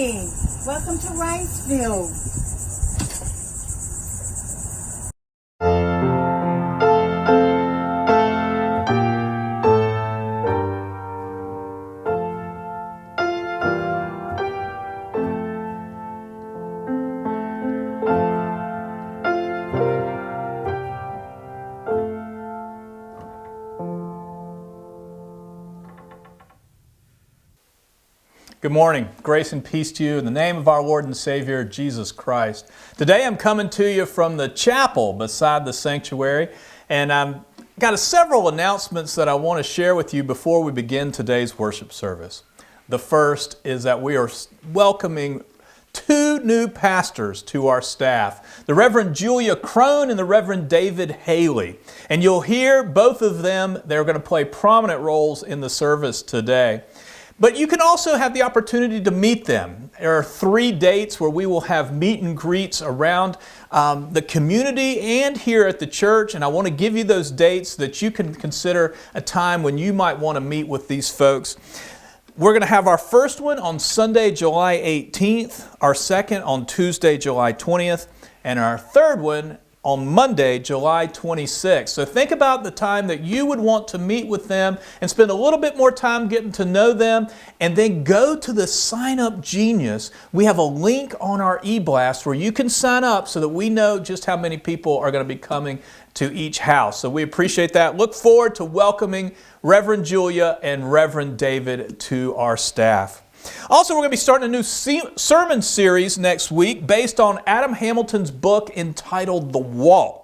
morning. Welcome to Riceville. Good morning. Grace and peace to you in the name of our Lord and Savior, Jesus Christ. Today I'm coming to you from the chapel beside the sanctuary, and I've got several announcements that I want to share with you before we begin today's worship service. The first is that we are welcoming two new pastors to our staff, the Reverend Julia Crone and the Reverend David Haley. And you'll hear both of them, they're going to play prominent roles in the service today. But you can also have the opportunity to meet them. There are 3 dates where we will have meet and greets around the community and here at the church, and I want to give you those dates so that you can consider a time when you might want to meet with these folks. We're going to have our first one on Sunday, July 18th, our second on Tuesday, July 20th, and our third one on Monday, July 26th. So think about the time that you would want to meet with them and spend a little bit more time getting to know them, and then go to the Sign Up Genius. We have a link on our e-blast where you can sign up so that we know just how many people are going to be coming to each house. So we appreciate that. Look forward to welcoming Reverend Julia and Reverend David to our staff. Also, we're going to be starting a new sermon series next week based on Adam Hamilton's book entitled The Walk.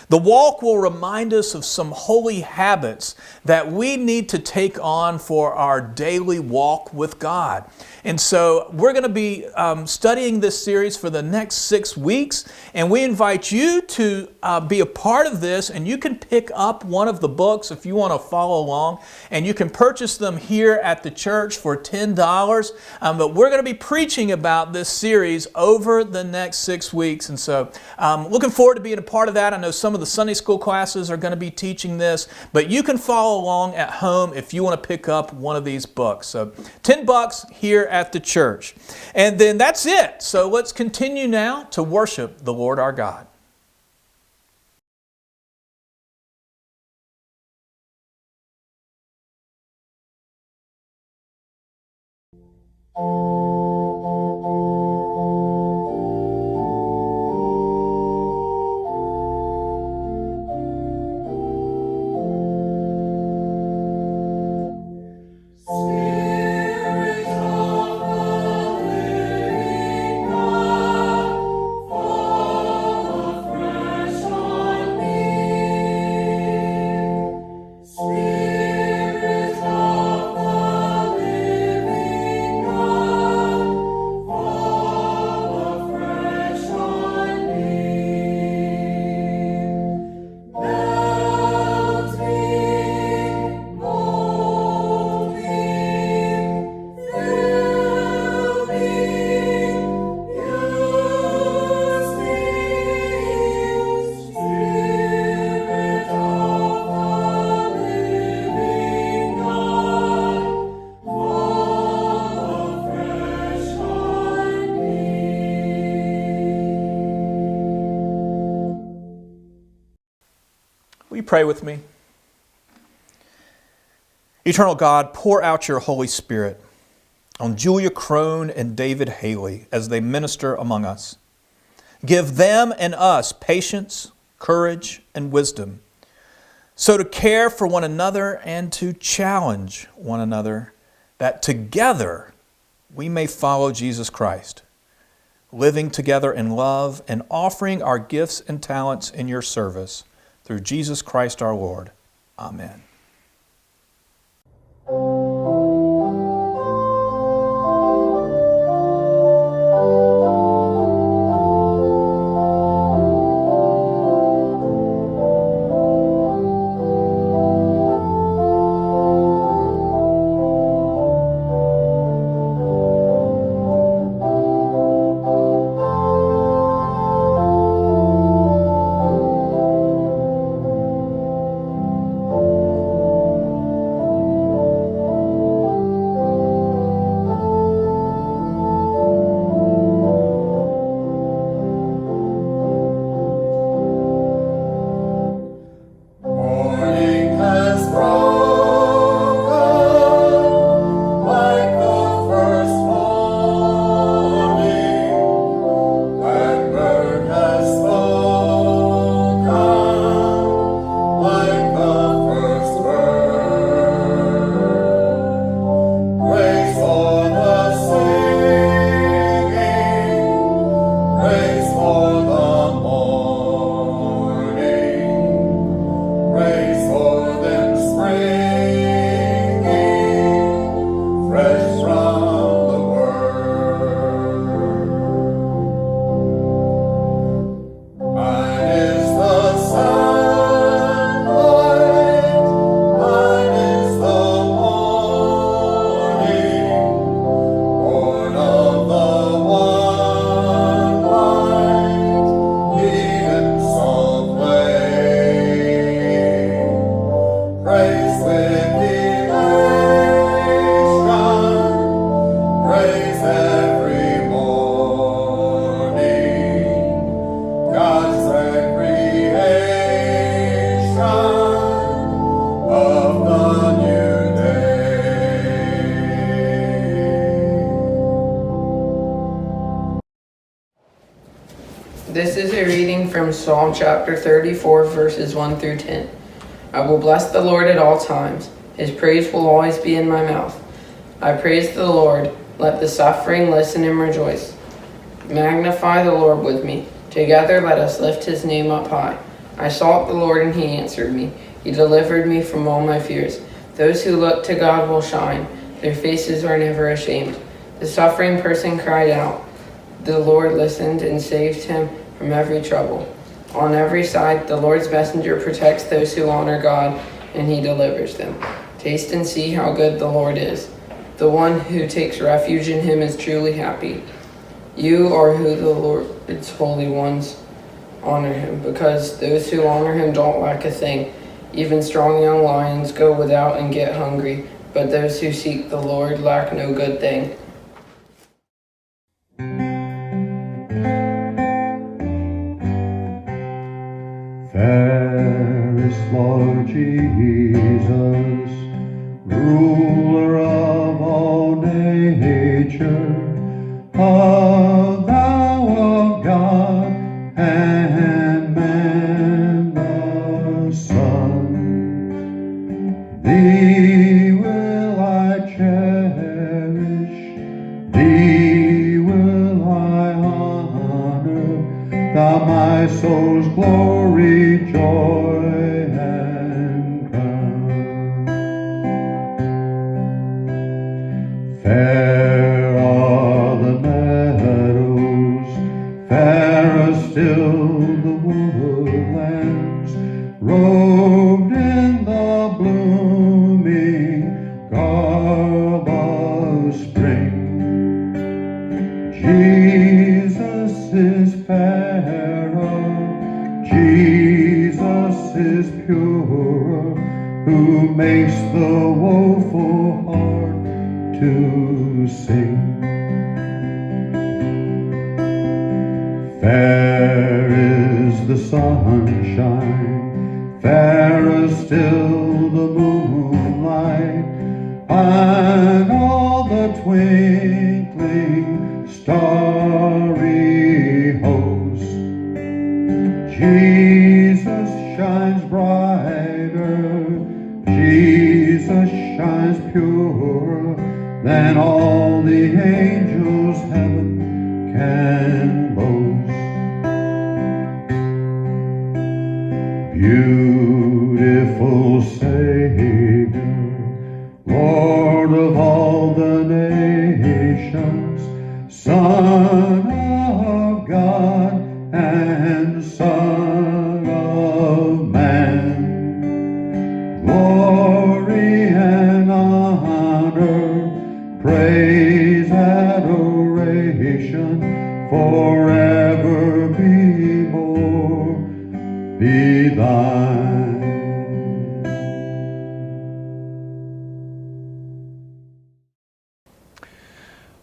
The Walk will remind us of some holy habits that we need to take on for our daily walk with God. And so we're going to be studying this series for the next 6 weeks, and we invite you to be a part of this, and you can pick up one of the books if you want to follow along, and you can purchase them here at the church for $10. But we're going to be preaching about this series over the next 6 weeks, and so looking forward to being a part of that. I know some of the Sunday school classes are going to be teaching this, but you can follow along at home if you want to pick up one of these books. So $10 here at the church. And then that's it. So let's continue now to worship the Lord our God. Will you pray with me? Eternal God, pour out your Holy Spirit on Julia Crone and David Haley as they minister among us. Give them and us patience, courage, and wisdom, so to care for one another and to challenge one another, that together we may follow Jesus Christ, living together in love and offering our gifts and talents in your service. Through Jesus Christ our Lord. Amen. Praise with elation, praise every morning, God's recreation of the new day. This is a reading from Psalm chapter 34, verses 1 through 10. I will bless the Lord at all times. His praise will always be in my mouth. I praise the Lord. Let the suffering listen and rejoice. Magnify the Lord with me. Together let us lift his name up high. I sought the Lord and he answered me. He delivered me from all my fears. Those who look to God will shine. Their faces are never ashamed. The suffering person cried out. The Lord listened and saved him from every trouble. On every side, the Lord's messenger protects those who honor God, and he delivers them. Taste and see how good the Lord is. The one who takes refuge in him is truly happy. You are who the Lord's holy ones honor him, because those who honor him don't lack a thing. Even strong young lions go without and get hungry, but those who seek the Lord lack no good thing. Fairest Lord Jesus, ruler of all nature, thou of God and man the Son, thee will I cherish, thee will I honor, thou my soul's glory, joy, and crown. Fair are the meadows, fairer still the woodlands, robed in the blooming garb of spring. Jesus is fairer, Jesus is purer, who makes the woeful heart to sing. Fair is the sunshine, fairer still the moonlight, and all the twinkling starry host. Jesus shines brighter, Jesus shines purer than all the angels heaven can boast. Beautiful Savior, Lord of all the nations, Son of God and Son of Man, glory and honor, praise, adoration, forever be thine.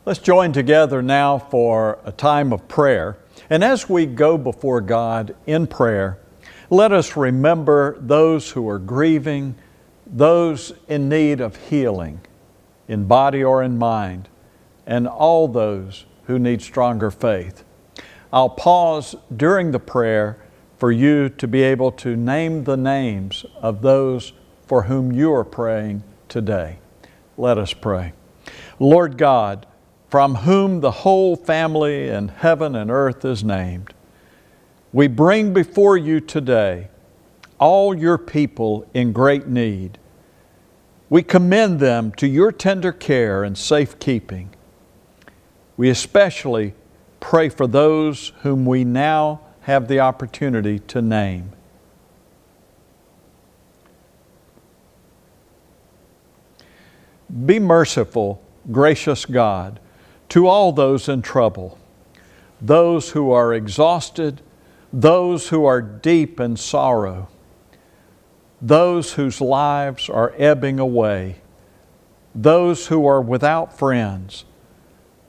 Let's join together now for a time of prayer. And as we go before God in prayer, let us remember those who are grieving, those in need of healing, in body or in mind, and all those who need stronger faith. I'll pause during the prayer for you to be able to name the names of those for whom you are praying today. Let us pray. Lord God, from whom the whole family in heaven and earth is named, we bring before you today all your people in great need. We commend them to your tender care and safekeeping. We especially pray for those whom we now have the opportunity to name. Be merciful, gracious God, to all those in trouble, those who are exhausted, those who are deep in sorrow. those whose lives are ebbing away, those who are without friends,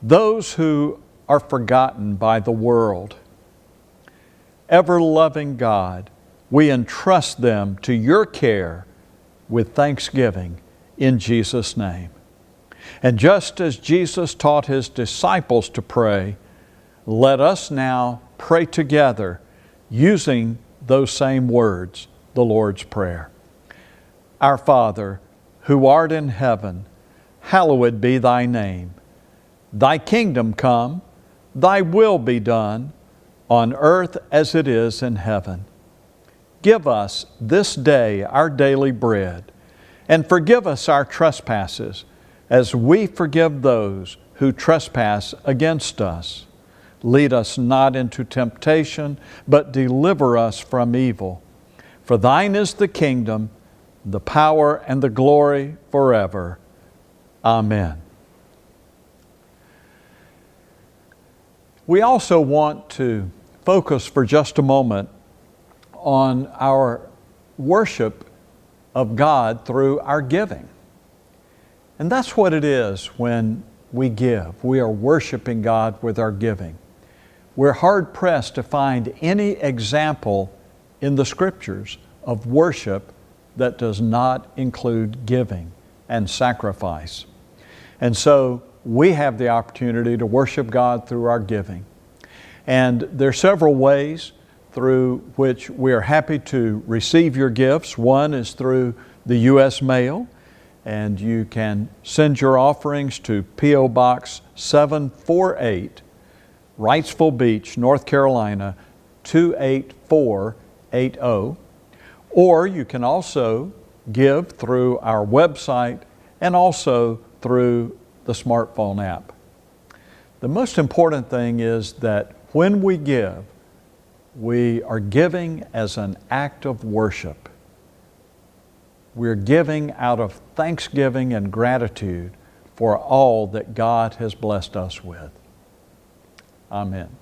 those who are forgotten by the world. Ever-loving God, we entrust them to your care with thanksgiving in Jesus' name. And just as Jesus taught His disciples to pray, let us now pray together using those same words, the Lord's Prayer. Our Father, who art in heaven, hallowed be Thy name. Thy kingdom come, Thy will be done, on earth as it is in heaven. Give us this day our daily bread, and forgive us our trespasses, as we forgive those who trespass against us. Lead us not into temptation, but deliver us from evil. For Thine is the kingdom, the power, and the glory forever. Amen. We also want to focus for just a moment on our worship of God through our giving. And that's what it is when we give. We are worshiping God with our giving. We're hard-pressed to find any example in the Scriptures of worship that does not include giving and sacrifice. And so we have the opportunity to worship God through our giving. And there are several ways through which we are happy to receive your gifts. One is through the U.S. mail, and you can send your offerings to P.O. Box 748, Wrightsville Beach, North Carolina, 28480. Or you can also give through our website and also through the smartphone app. The most important thing is that when we give, we are giving as an act of worship. We're giving out of thanksgiving and gratitude for all that God has blessed us with. Amen.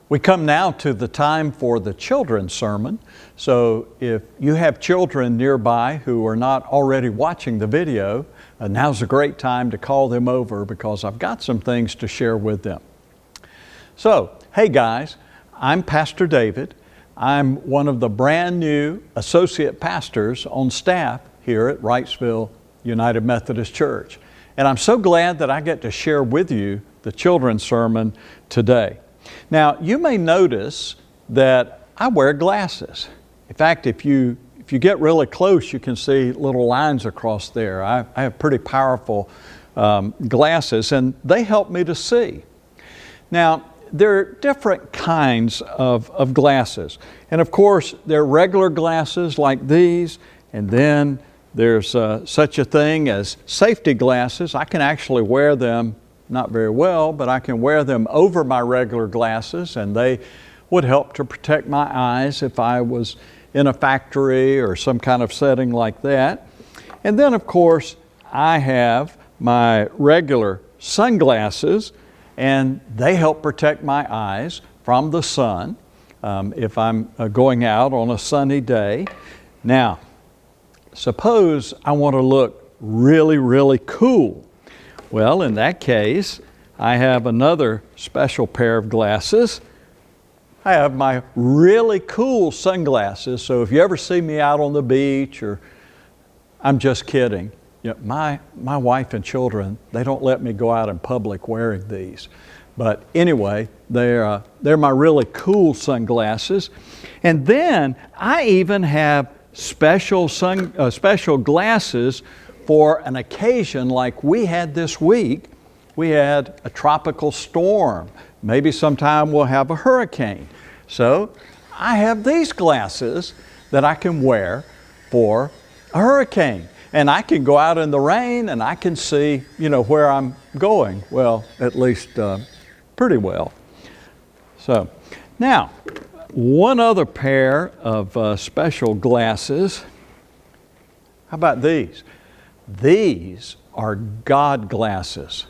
We come now to the time for the children's sermon. So if you have children nearby who are not already watching the video, now's a great time to call them over because I've got some things to share with them. So, hey guys, I'm Pastor David. I'm one of the brand new associate pastors on staff here at Wrightsville United Methodist Church. And I'm so glad that I get to share with you the children's sermon today. Now, you may notice that I wear glasses. In fact, if you get really close, you can see little lines across there. I have pretty powerful glasses, and they help me to see. Now, there are different kinds of glasses. And of course, there are regular glasses like these, and then there's such a thing as safety glasses. I can actually wear them, not very well, but I can wear them over my regular glasses, and they would help to protect my eyes if I was in a factory or some kind of setting like that. And then, of course, I have my regular sunglasses, and they help protect my eyes from the sun if I'm going out on a sunny day. Now, suppose I want to look really, really cool. Well, in that case, I have another special pair of glasses. I have my really cool sunglasses, so if you ever see me out on the beach, or I'm just kidding. You know, my wife and children, they don't let me go out in public wearing these. But anyway, they're my really cool sunglasses. And then I even have special glasses for an occasion like we had this week. We had a tropical storm. Maybe sometime we'll have a hurricane. So I have these glasses that I can wear for a hurricane. And I can go out in the rain and I can see, where I'm going. Well, at least pretty well. So now, one other pair of special glasses. How about these? These are God glasses.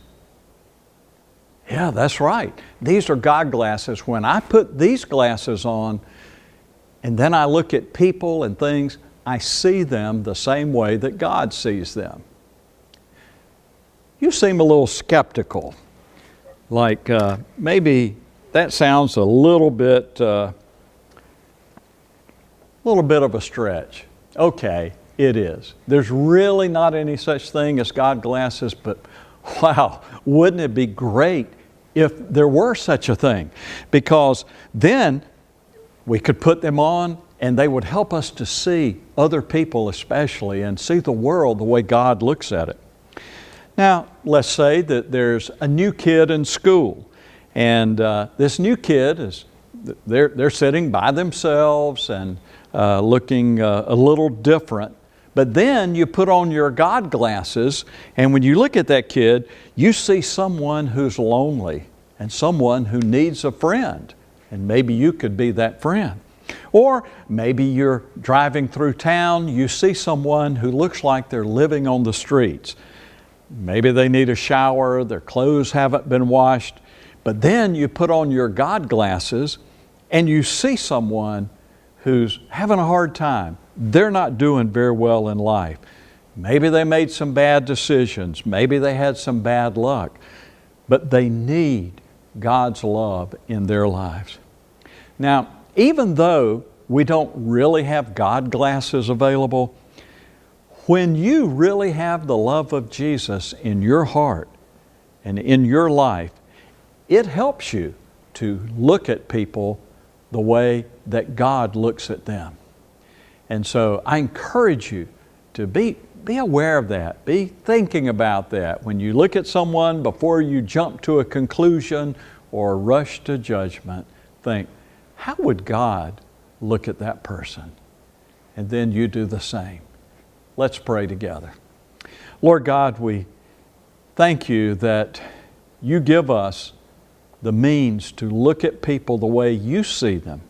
Yeah, that's right. These are God glasses. When I put these glasses on and then I look at people and things, I see them the same way that God sees them. You seem a little skeptical, like maybe that sounds a little bit of a stretch. Okay, it is. There's really not any such thing as God glasses, but wow, wouldn't it be great if there were such a thing? Because then we could put them on and they would help us to see other people especially and see the world the way God looks at it. Now, let's say that there's a new kid in school, and this new kid they're sitting by themselves and looking a little different. But then you put on your God glasses, and when you look at that kid, you see someone who's lonely and someone who needs a friend, and maybe you could be that friend. Or maybe you're driving through town, you see someone who looks like they're living on the streets. Maybe they need a shower, their clothes haven't been washed, but then you put on your God glasses and you see someone who's having a hard time. They're not doing very well in life. Maybe they made some bad decisions, maybe they had some bad luck, but they need God's love in their lives. Now, even though we don't really have God glasses available, when you really have the love of Jesus in your heart and in your life, it helps you to look at people the way that God looks at them. And so I encourage you to be aware of that. Be thinking about that. When you look at someone, before you jump to a conclusion or rush to judgment, think, how would God look at that person? And then you do the same. Let's pray together. Lord God, we thank you that you give us the means to look at people the way you see them,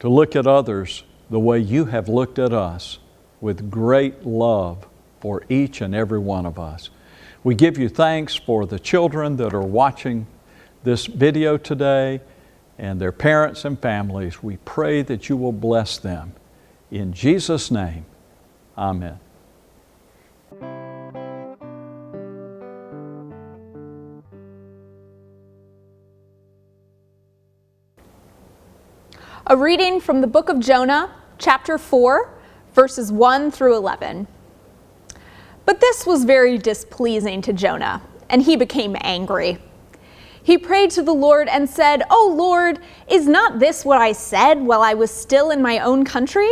to look at others the way you have looked at us, with great love for each and every one of us. We give you thanks for the children that are watching this video today and their parents and families. We pray that you will bless them. In Jesus' name, amen. A reading from the book of Jonah, chapter 4, verses 1 through 11. But this was very displeasing to Jonah, and he became angry. He prayed to the Lord and said, "O Lord, is not this what I said while I was still in my own country?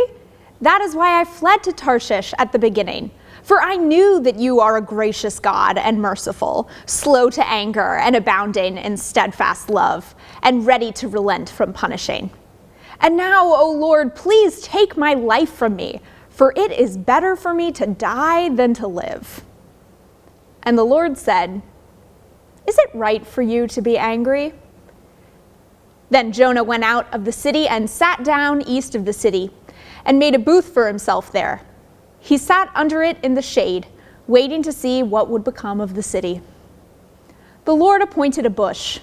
That is why I fled to Tarshish at the beginning. For I knew that you are a gracious God and merciful, slow to anger and abounding in steadfast love, and ready to relent from punishing. And now, O Lord, please take my life from me, for it is better for me to die than to live." And the Lord said, "Is it right for you to be angry?" Then Jonah went out of the city and sat down east of the city, and made a booth for himself there. He sat under it in the shade, waiting to see what would become of the city. The Lord appointed a bush,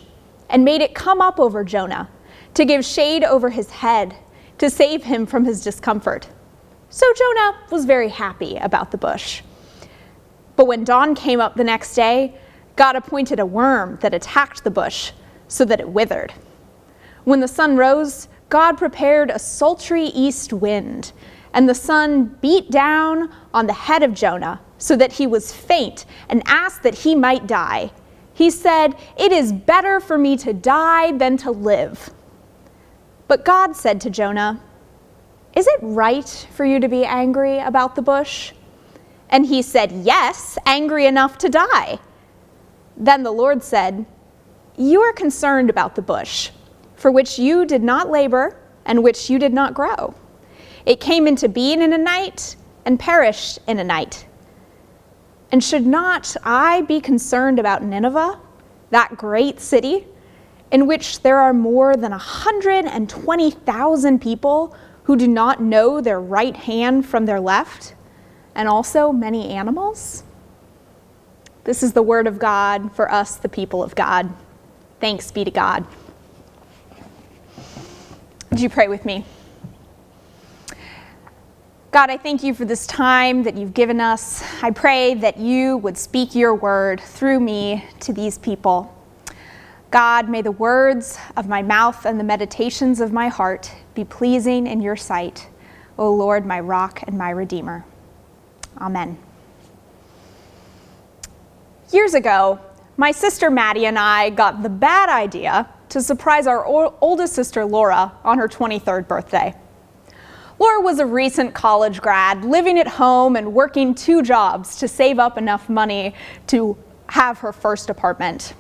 and made it come up over Jonah, to give shade over his head, to save him from his discomfort. So Jonah was very happy about the bush. But when dawn came up the next day, God appointed a worm that attacked the bush, so that it withered. When the sun rose, God prepared a sultry east wind, and the sun beat down on the head of Jonah, so that he was faint and asked that he might die. He said, "It is better for me to die than to live." But God said to Jonah, "Is it right for you to be angry about the bush?" And he said, "Yes, angry enough to die." Then the Lord said, "You are concerned about the bush, for which you did not labor and which you did not grow. It came into being in a night and perished in a night. And should not I be concerned about Nineveh, that great city, in which there are more than 120,000 people who do not know their right hand from their left, and also many animals?" This is the word of God for us, the people of God. Thanks be to God. Would you pray with me? God, I thank you for this time that you've given us. I pray that you would speak your word through me to these people. God, may the words of my mouth and the meditations of my heart be pleasing in your sight, O Lord, my rock and my redeemer. Amen. Years ago, my sister Maddie and I got the bad idea to surprise our oldest sister Laura on her 23rd birthday. Laura was a recent college grad, living at home and working 2 jobs to save up enough money to have her first apartment.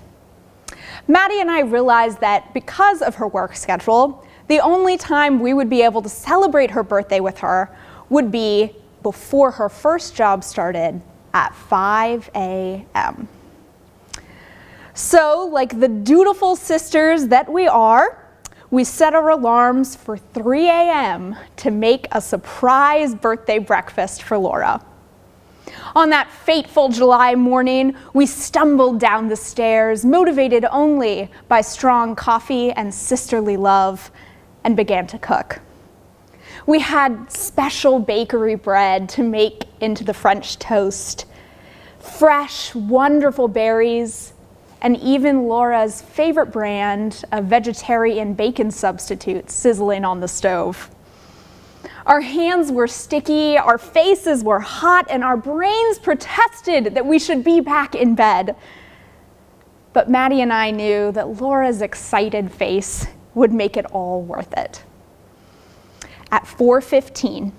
Maddie and I realized that because of her work schedule, the only time we would be able to celebrate her birthday with her would be before her first job started at 5 a.m. So, like the dutiful sisters that we are, we set our alarms for 3 a.m. to make a surprise birthday breakfast for Laura. On that fateful July morning, we stumbled down the stairs, motivated only by strong coffee and sisterly love, and began to cook. We had special bakery bread to make into the French toast, fresh, wonderful berries, and even Laura's favorite brand of vegetarian bacon substitute sizzling on the stove. Our hands were sticky, our faces were hot, and our brains protested that we should be back in bed. But Maddie and I knew that Laura's excited face would make it all worth it. At 4:15,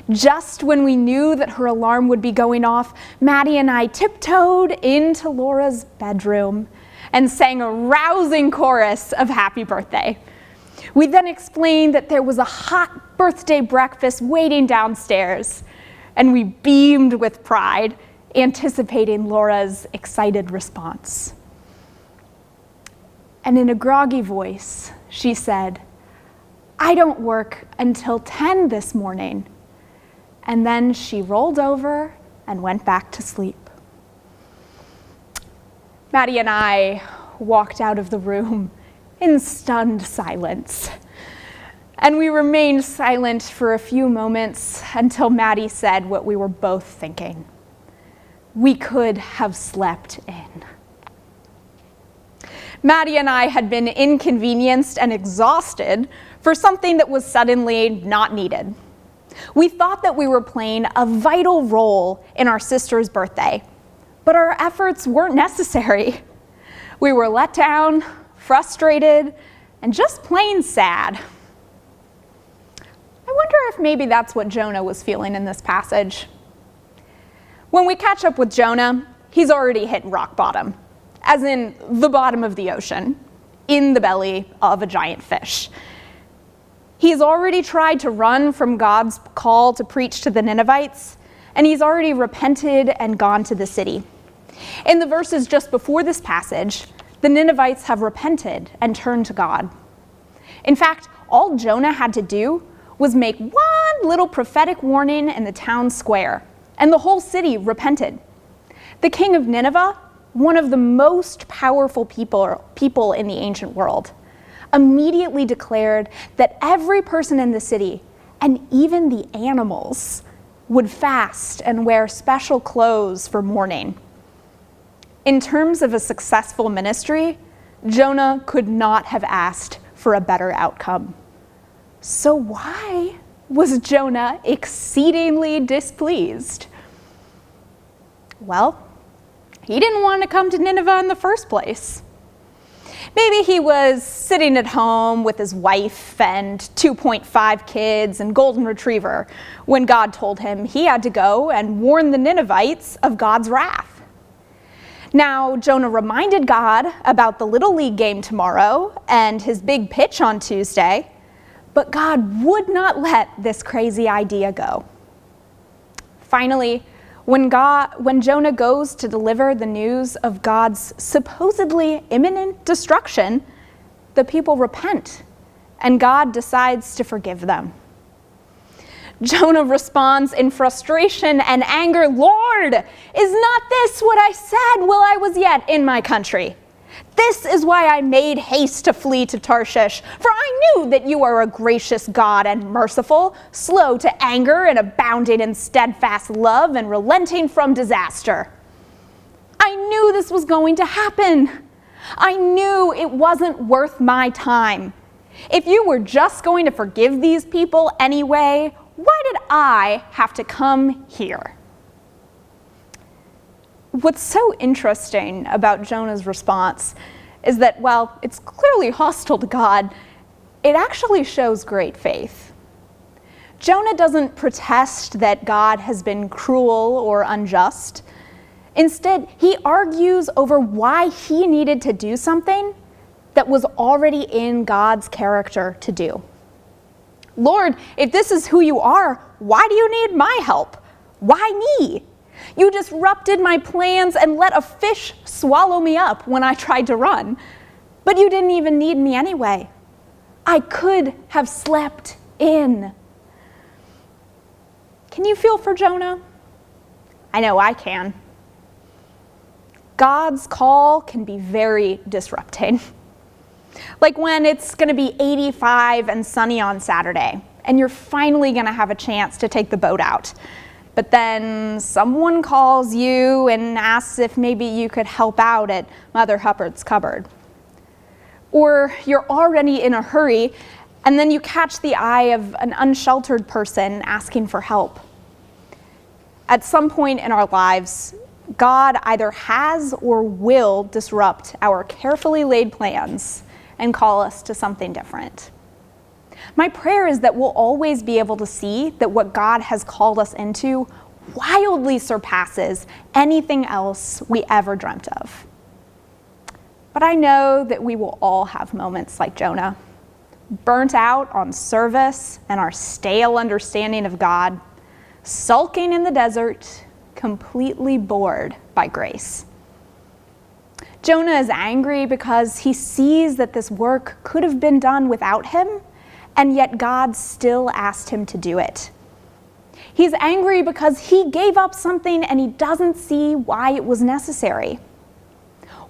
just when we knew that her alarm would be going off, Maddie and I tiptoed into Laura's bedroom and sang a rousing chorus of happy birthday. We then explained that there was a hot birthday breakfast waiting downstairs, and we beamed with pride, anticipating Laura's excited response. And in a groggy voice, she said, "I don't work until 10 this morning." And then she rolled over and went back to sleep. Maddie and I walked out of the room in stunned silence. And we remained silent for a few moments until Maddie said what we were both thinking. We could have slept in. Maddie and I had been inconvenienced and exhausted for something that was suddenly not needed. We thought that we were playing a vital role in our sister's birthday, but our efforts weren't necessary. We were let down, frustrated, and just plain sad. I wonder if maybe that's what Jonah was feeling in this passage. When we catch up with Jonah, he's already hit rock bottom, as in the bottom of the ocean, in the belly of a giant fish. He's already tried to run from God's call to preach to the Ninevites, and he's already repented and gone to the city. In the verses just before this passage, the Ninevites have repented and turned to God. In fact, all Jonah had to do was make one little prophetic warning in the town square, and the whole city repented. The king of Nineveh, one of the most powerful people in the ancient world, immediately declared that every person in the city, and even the animals, would fast and wear special clothes for mourning. In terms of a successful ministry, Jonah could not have asked for a better outcome. So why was Jonah exceedingly displeased? Well, he didn't want to come to Nineveh in the first place. Maybe he was sitting at home with his wife and 2.5 kids and golden retriever when God told him he had to go and warn the Ninevites of God's wrath. Now, Jonah reminded God about the Little League game tomorrow and his big pitch on Tuesday, but God would not let this crazy idea go. Finally, when Jonah goes to deliver the news of God's supposedly imminent destruction, the people repent, and God decides to forgive them. Jonah responds in frustration and anger, "Lord, is not this what I said while I was yet in my country? This is why I made haste to flee to Tarshish, for I knew that you are a gracious God and merciful, slow to anger and abounding in steadfast love and relenting from disaster." I knew this was going to happen. I knew it wasn't worth my time. If you were just going to forgive these people anyway, why did I have to come here? What's so interesting about Jonah's response is that while it's clearly hostile to God, it actually shows great faith. Jonah doesn't protest that God has been cruel or unjust. Instead, he argues over why he needed to do something that was already in God's character to do. Lord, if this is who you are, why do you need my help? Why me? You disrupted my plans and let a fish swallow me up when I tried to run. But you didn't even need me anyway. I could have slept in. Can you feel for Jonah? I know I can. God's call can be very disrupting. Like when it's going to be 85 and sunny on Saturday, and you're finally going to have a chance to take the boat out. But then someone calls you and asks if maybe you could help out at Mother Hubbard's cupboard. Or you're already in a hurry, and then you catch the eye of an unsheltered person asking for help. At some point in our lives, God either has or will disrupt our carefully laid plans and call us to something different. My prayer is that we'll always be able to see that what God has called us into wildly surpasses anything else we ever dreamt of. But I know that we will all have moments like Jonah, burnt out on service and our stale understanding of God, sulking in the desert, completely bored by grace. Jonah is angry because he sees that this work could have been done without him, and yet God still asked him to do it. He's angry because he gave up something and he doesn't see why it was necessary.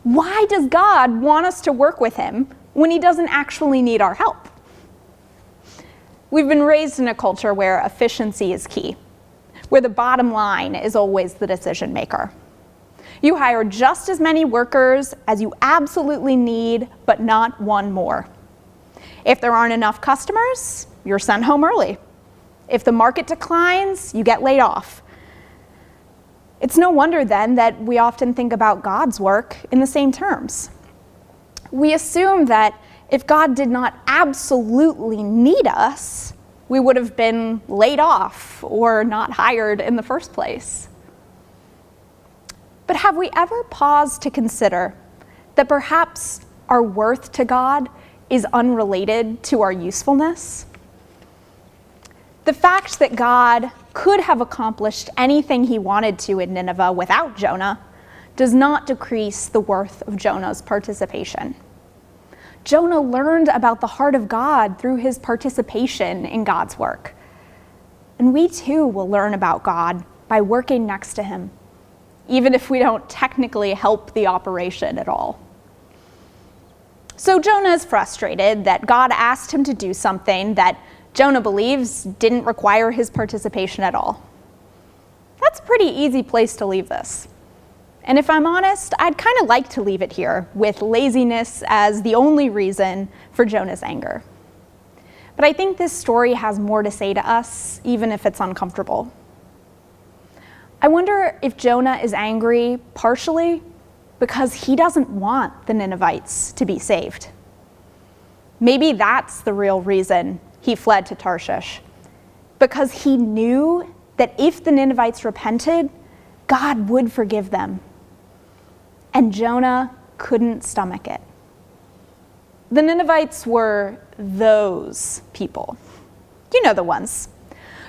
Why does God want us to work with him when he doesn't actually need our help? We've been raised in a culture where efficiency is key, where the bottom line is always the decision maker. You hire just as many workers as you absolutely need, but not one more. If there aren't enough customers, you're sent home early. If the market declines, you get laid off. It's no wonder then that we often think about God's work in the same terms. We assume that if God did not absolutely need us, we would have been laid off or not hired in the first place. But have we ever paused to consider that perhaps our worth to God is unrelated to our usefulness? The fact that God could have accomplished anything he wanted to in Nineveh without Jonah does not decrease the worth of Jonah's participation. Jonah learned about the heart of God through his participation in God's work. And we too will learn about God by working next to him, even if we don't technically help the operation at all. So Jonah is frustrated that God asked him to do something that Jonah believes didn't require his participation at all. That's a pretty easy place to leave this. And if I'm honest, I'd kind of like to leave it here with laziness as the only reason for Jonah's anger. But I think this story has more to say to us, even if it's uncomfortable. I wonder if Jonah is angry partially because he doesn't want the Ninevites to be saved. Maybe that's the real reason he fled to Tarshish, because he knew that if the Ninevites repented, God would forgive them. And Jonah couldn't stomach it. The Ninevites were those people. You know the ones.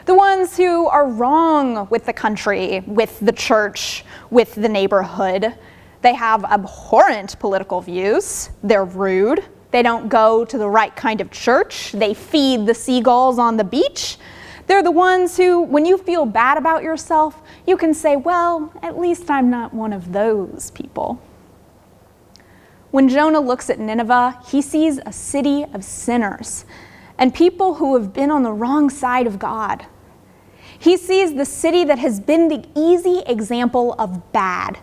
The ones who are wrong with the country, with the church, with the neighborhood. They have abhorrent political views. They're rude. They don't go to the right kind of church. They feed the seagulls on the beach. They're the ones who, when you feel bad about yourself, you can say, well, at least I'm not one of those people. When Jonah looks at Nineveh, he sees a city of sinners and people who have been on the wrong side of God. He sees the city that has been the easy example of bad,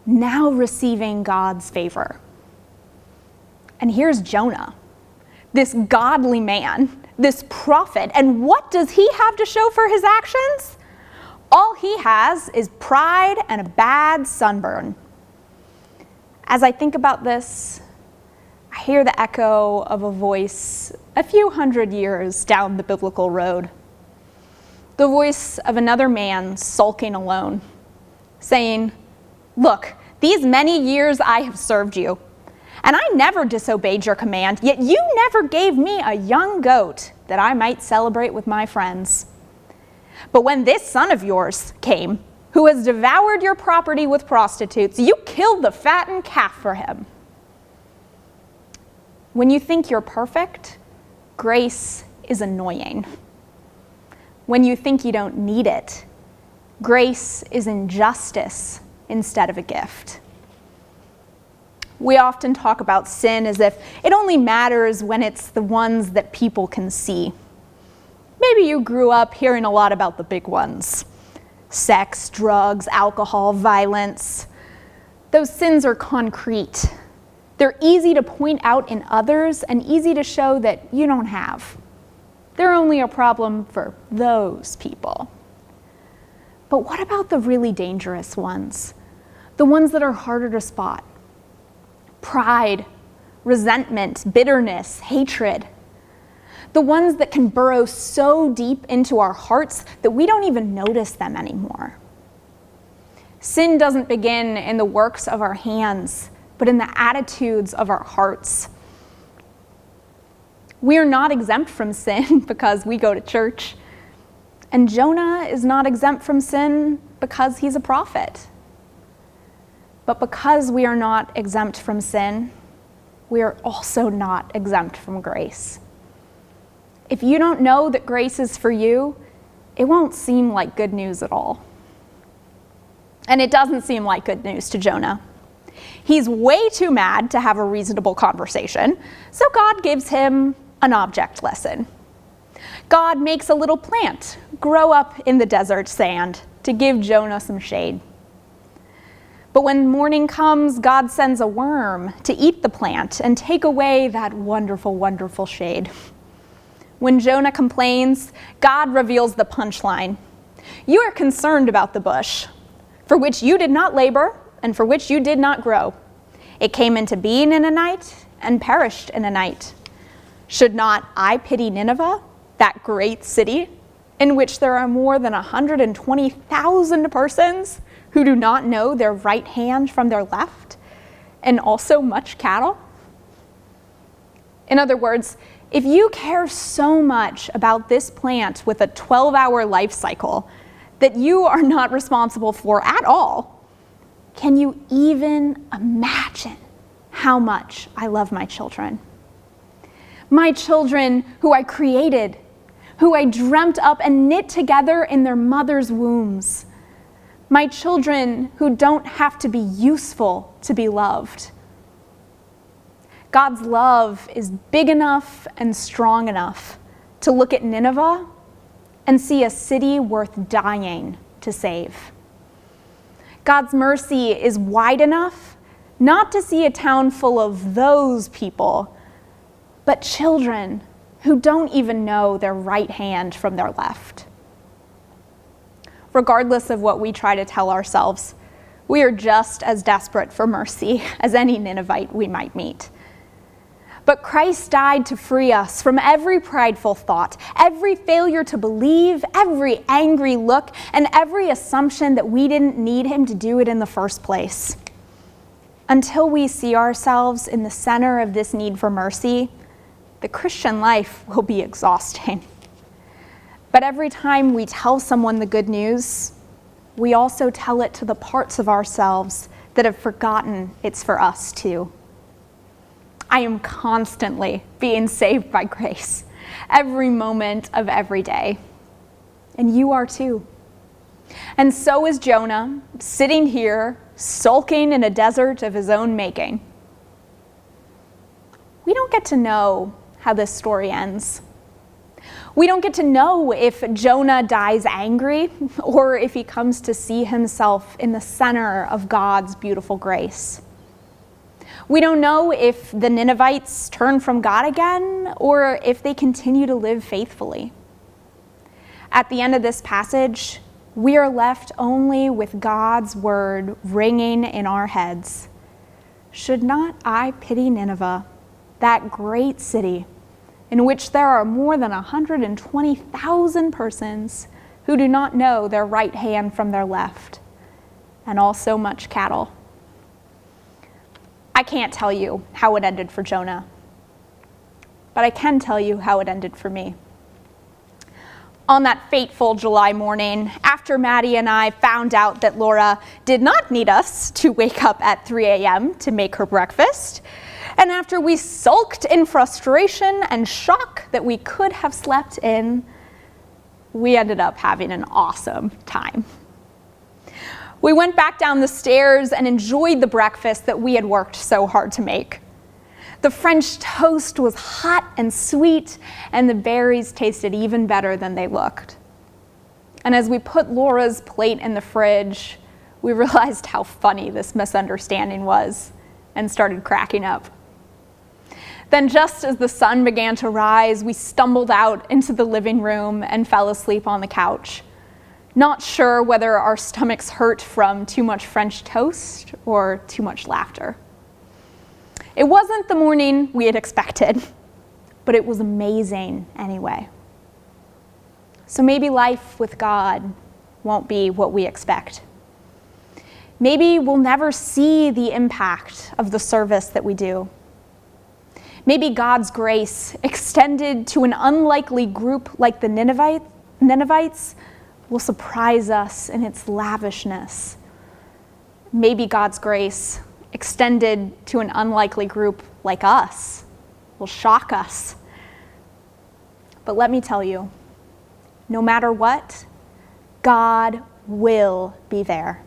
now receiving God's favor. And here's Jonah, this godly man, this prophet, and what does he have to show for his actions? All he has is pride and a bad sunburn. As I think about this, I hear the echo of a voice a few hundred years down the biblical road. The voice of another man sulking alone, saying, "Look, these many years I have served you, and I never disobeyed your command, yet you never gave me a young goat that I might celebrate with my friends. But when this son of yours came, who has devoured your property with prostitutes, you killed the fattened calf for him." When you think you're perfect, grace is annoying. When you think you don't need it, grace is injustice instead of a gift. We often talk about sin as if it only matters when it's the ones that people can see. Maybe you grew up hearing a lot about the big ones: sex, drugs, alcohol, violence. Those sins are concrete. They're easy to point out in others and easy to show that you don't have. They're only a problem for those people. But what about the really dangerous ones? The ones that are harder to spot? Pride, resentment, bitterness, hatred. The ones that can burrow so deep into our hearts that we don't even notice them anymore. Sin doesn't begin in the works of our hands, but in the attitudes of our hearts. We are not exempt from sin because we go to church. And Jonah is not exempt from sin because he's a prophet. But because we are not exempt from sin, we are also not exempt from grace. If you don't know that grace is for you, it won't seem like good news at all. And it doesn't seem like good news to Jonah. He's way too mad to have a reasonable conversation, so God gives him an object lesson. God makes a little plant grow up in the desert sand to give Jonah some shade. But when morning comes, God sends a worm to eat the plant and take away that wonderful, wonderful shade. When Jonah complains, God reveals the punchline. You are concerned about the bush, for which you did not labor and for which you did not grow. It came into being in a night and perished in a night. Should not I pity Nineveh, that great city, in which there are more than 120,000 persons who do not know their right hand from their left, and also much cattle? In other words, if you care so much about this plant with a 12-hour life cycle that you are not responsible for at all, can you even imagine how much I love my children? My children who I created, who I dreamt up and knit together in their mother's wombs. My children who don't have to be useful to be loved. God's love is big enough and strong enough to look at Nineveh and see a city worth dying to save. God's mercy is wide enough not to see a town full of those people, but children who don't even know their right hand from their left. Regardless of what we try to tell ourselves, we are just as desperate for mercy as any Ninevite we might meet. But Christ died to free us from every prideful thought, every failure to believe, every angry look, and every assumption that we didn't need him to do it in the first place. Until we see ourselves in the center of this need for mercy, the Christian life will be exhausting. But every time we tell someone the good news, we also tell it to the parts of ourselves that have forgotten it's for us too. I am constantly being saved by grace, every moment of every day. And you are too. And so is Jonah, sitting here, sulking in a desert of his own making. We don't get to know how this story ends. We don't get to know if Jonah dies angry or if he comes to see himself in the center of God's beautiful grace. We don't know if the Ninevites turn from God again or if they continue to live faithfully. At the end of this passage, we are left only with God's word ringing in our heads. Should not I pity Nineveh, that great city, in which there are more than 120,000 persons who do not know their right hand from their left, and also much cattle? I can't tell you how it ended for Jonah, but I can tell you how it ended for me. On that fateful July morning, after Maddie and I found out that Laura did not need us to wake up at 3 a.m. to make her breakfast, and after we sulked in frustration and shock that we could have slept in, we ended up having an awesome time. We went back down the stairs and enjoyed the breakfast that we had worked so hard to make. The French toast was hot and sweet, and the berries tasted even better than they looked. And as we put Laura's plate in the fridge, we realized how funny this misunderstanding was and started cracking up. Then just as the sun began to rise, we stumbled out into the living room and fell asleep on the couch, not sure whether our stomachs hurt from too much French toast or too much laughter. It wasn't the morning we had expected, but it was amazing anyway. So maybe life with God won't be what we expect. Maybe we'll never see the impact of the service that we do. Maybe God's grace, extended to an unlikely group like the Ninevites, will surprise us in its lavishness. Maybe God's grace, extended to an unlikely group like us, will shock us. But let me tell you, no matter what, God will be there.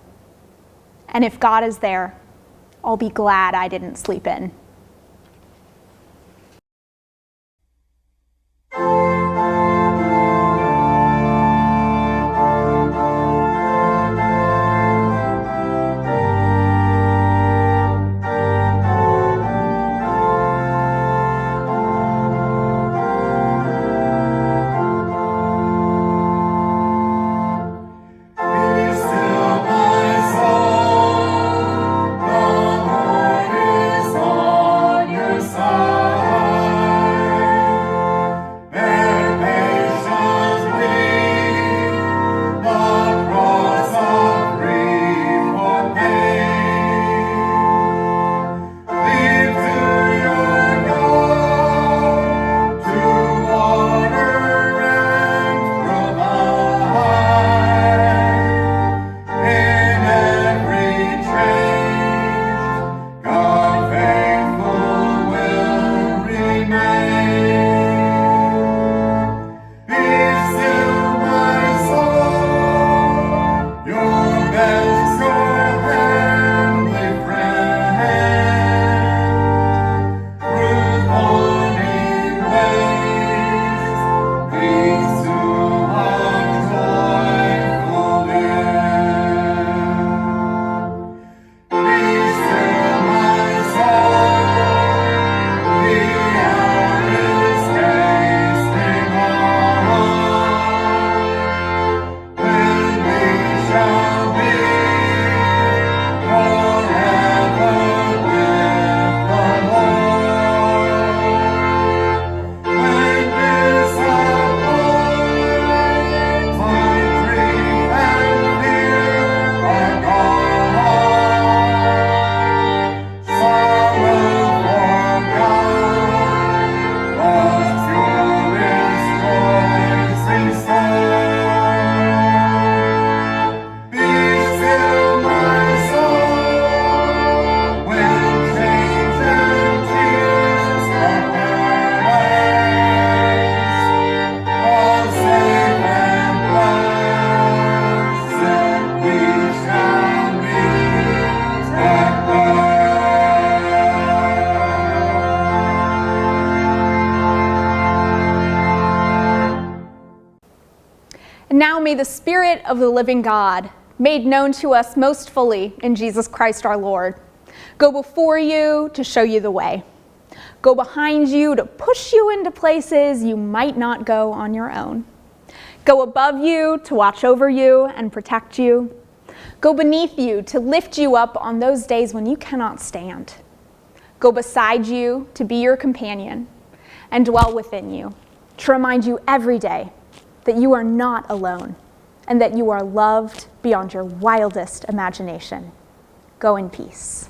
And if God is there, I'll be glad I didn't sleep in. And now may the Spirit of the living God, made known to us most fully in Jesus Christ our Lord, go before you to show you the way, go behind you to push you into places you might not go on your own, go above you to watch over you and protect you, go beneath you to lift you up on those days when you cannot stand, go beside you to be your companion, and dwell within you to remind you every day that you are not alone and that you are loved beyond your wildest imagination. Go in peace.